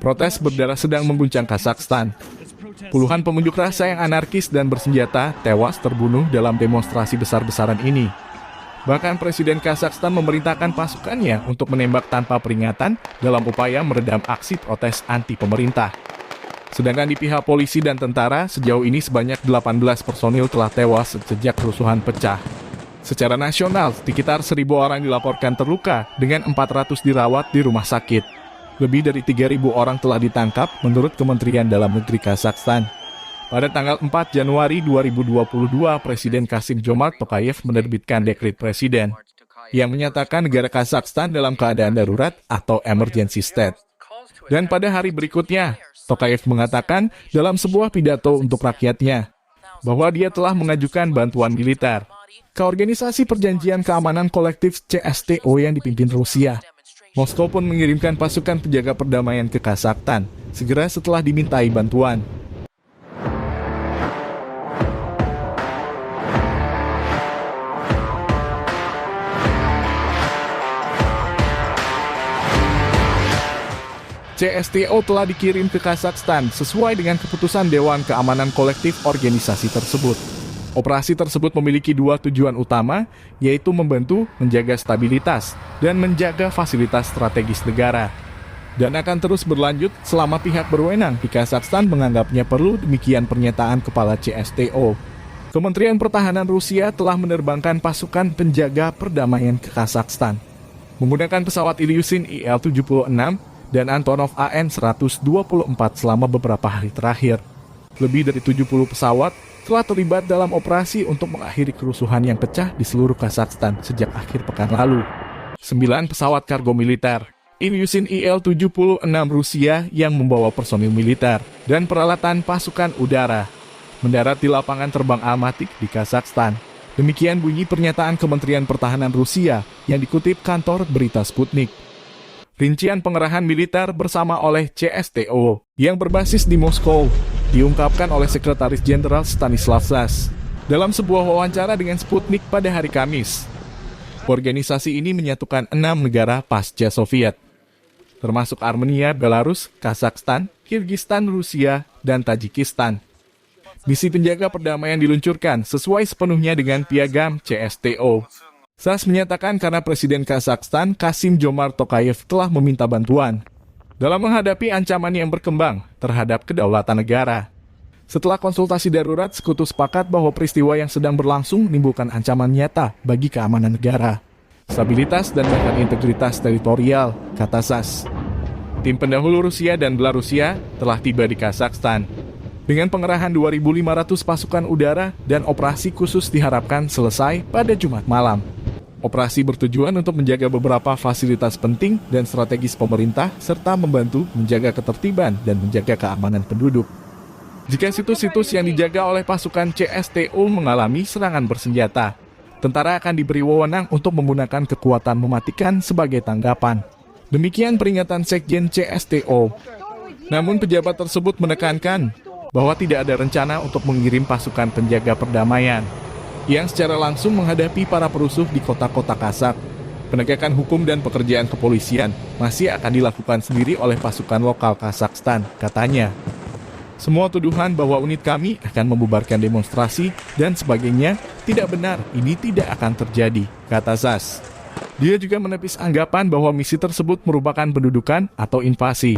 Protes berdarah sedang mengguncang Kazakhstan. Puluhan pengunjuk rasa yang anarkis dan bersenjata tewas terbunuh dalam demonstrasi besar-besaran ini. Bahkan Presiden Kazakhstan memerintahkan pasukannya untuk menembak tanpa peringatan dalam upaya meredam aksi protes anti pemerintah. Sedangkan di pihak polisi dan tentara, sejauh ini sebanyak 18 personil telah tewas sejak kerusuhan pecah. Secara nasional, sekitar 1.000 orang dilaporkan terluka dengan 400 dirawat di rumah sakit. Lebih dari 3.000 orang telah ditangkap menurut Kementerian Dalam Negeri Kazakhstan. Pada tanggal 4 Januari 2022, Presiden Kassym-Jomart Tokayev menerbitkan dekret presiden yang menyatakan negara Kazakhstan dalam keadaan darurat atau emergency state. Dan pada hari berikutnya, Tokayev mengatakan dalam sebuah pidato untuk rakyatnya bahwa dia telah mengajukan bantuan militer ke Organisasi Perjanjian Keamanan Kolektif CSTO yang dipimpin Rusia. Moskow pun mengirimkan pasukan penjaga perdamaian ke Kazakhstan segera setelah dimintai bantuan. CSTO telah dikirim ke Kazakhstan sesuai dengan keputusan Dewan Keamanan Kolektif organisasi tersebut. Operasi tersebut memiliki dua tujuan utama, yaitu membantu menjaga stabilitas dan menjaga fasilitas strategis negara. Dan akan terus berlanjut selama pihak berwenang di Kazakhstan menganggapnya perlu, demikian pernyataan Kepala CSTO. Kementerian Pertahanan Rusia telah menerbangkan pasukan penjaga perdamaian ke Kazakhstan menggunakan pesawat Ilyushin Il-76 dan Antonov An-124 selama beberapa hari terakhir. Lebih dari 70 pesawat telah terlibat dalam operasi untuk mengakhiri kerusuhan yang pecah di seluruh Kazakhstan sejak akhir pekan lalu. 9 pesawat kargo militer Ilyushin Il-76 Rusia yang membawa personil militer dan peralatan pasukan udara mendarat di lapangan terbang Almaty di Kazakhstan. Demikian bunyi pernyataan Kementerian Pertahanan Rusia yang dikutip kantor berita Sputnik. Rincian pengerahan militer bersama oleh CSTO yang berbasis di Moskow diungkapkan oleh Sekretaris Jenderal Stanislav Zas dalam sebuah wawancara dengan Sputnik pada hari Kamis. Organisasi ini menyatukan 6 negara pasca Soviet, termasuk Armenia, Belarus, Kazakhstan, Kirgistan, Rusia, dan Tajikistan. Misi penjaga perdamaian diluncurkan sesuai sepenuhnya dengan piagam CSTO. Zas menyatakan karena Presiden Kazakhstan Kassym-Jomart Tokayev telah meminta bantuan dalam menghadapi ancaman yang berkembang terhadap kedaulatan negara. Setelah konsultasi darurat, sekutu sepakat bahwa peristiwa yang sedang berlangsung menimbulkan ancaman nyata bagi keamanan negara, stabilitas dan bahkan integritas teritorial, kata Zas. Tim pendahulu Rusia dan Belarusia telah tiba di Kazakhstan. Dengan pengerahan 2.500 pasukan udara dan operasi khusus diharapkan selesai pada Jumat malam. Operasi bertujuan untuk menjaga beberapa fasilitas penting dan strategis pemerintah serta membantu menjaga ketertiban dan menjaga keamanan penduduk. Jika situs-situs yang dijaga oleh pasukan CSTO mengalami serangan bersenjata, tentara akan diberi wewenang untuk menggunakan kekuatan mematikan sebagai tanggapan. Demikian peringatan Sekjen CSTO. Namun pejabat tersebut menekankan bahwa tidak ada rencana untuk mengirim pasukan penjaga perdamaian yang secara langsung menghadapi para perusuh di kota-kota Kazakh. Penegakan hukum dan pekerjaan kepolisian masih akan dilakukan sendiri oleh pasukan lokal Kazakhstan, katanya. Semua tuduhan bahwa unit kami akan membubarkan demonstrasi dan sebagainya tidak benar, ini tidak akan terjadi, kata Zas. Dia juga menepis anggapan bahwa misi tersebut merupakan pendudukan atau invasi.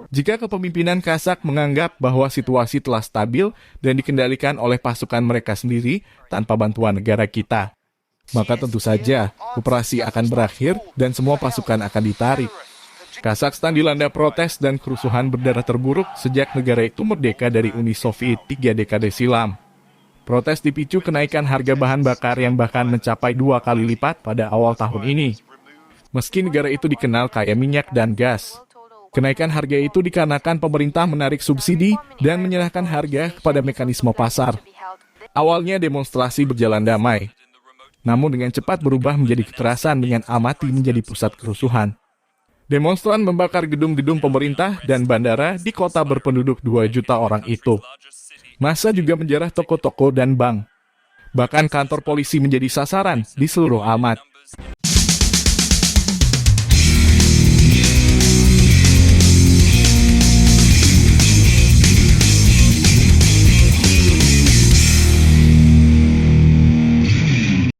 Jika kepemimpinan Kazakh menganggap bahwa situasi telah stabil dan dikendalikan oleh pasukan mereka sendiri tanpa bantuan negara kita, maka tentu saja operasi akan berakhir dan semua pasukan akan ditarik. Kazakhstan dilanda protes dan kerusuhan berdarah terburuk sejak negara itu merdeka dari Uni Soviet 3 dekade silam. Protes dipicu kenaikan harga bahan bakar yang bahkan mencapai 2 kali lipat pada awal tahun ini. Meski negara itu dikenal kaya minyak dan gas, kenaikan harga itu dikarenakan pemerintah menarik subsidi dan menyerahkan harga kepada mekanisme pasar. Awalnya demonstrasi berjalan damai, namun dengan cepat berubah menjadi kekerasan dengan Almaty menjadi pusat kerusuhan. Demonstran membakar gedung-gedung pemerintah dan bandara di kota berpenduduk 2 juta orang itu. Massa juga menjarah toko-toko dan bank. Bahkan kantor polisi menjadi sasaran di seluruh Almaty.